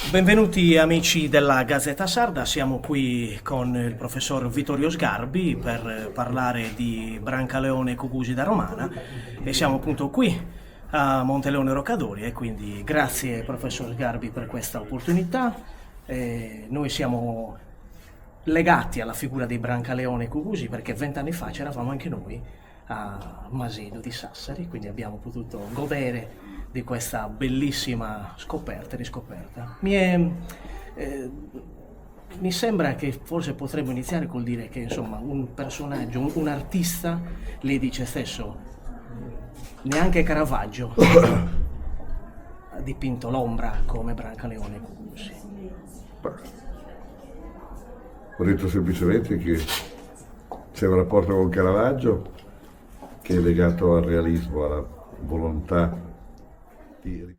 Benvenuti amici della Gazzetta Sarda, siamo qui con il professor Vittorio Sgarbi per parlare di Brancaleone e Cucusi da Romana e siamo appunto qui a Monteleone Roccadori e quindi grazie professor Sgarbi per questa opportunità. Noi siamo legati alla figura dei Brancaleone e Cucusi perché 20 anni fa c'eravamo anche noi a Masedo di Sassari, quindi abbiamo potuto godere di questa bellissima riscoperta. Mi sembra che forse potremmo iniziare col dire che insomma un personaggio, un artista, lei dice stesso, neanche Caravaggio ha dipinto l'ombra come Brancaleone e Cucusi. Ho detto semplicemente che c'è un rapporto con Caravaggio che è legato al realismo, alla volontà di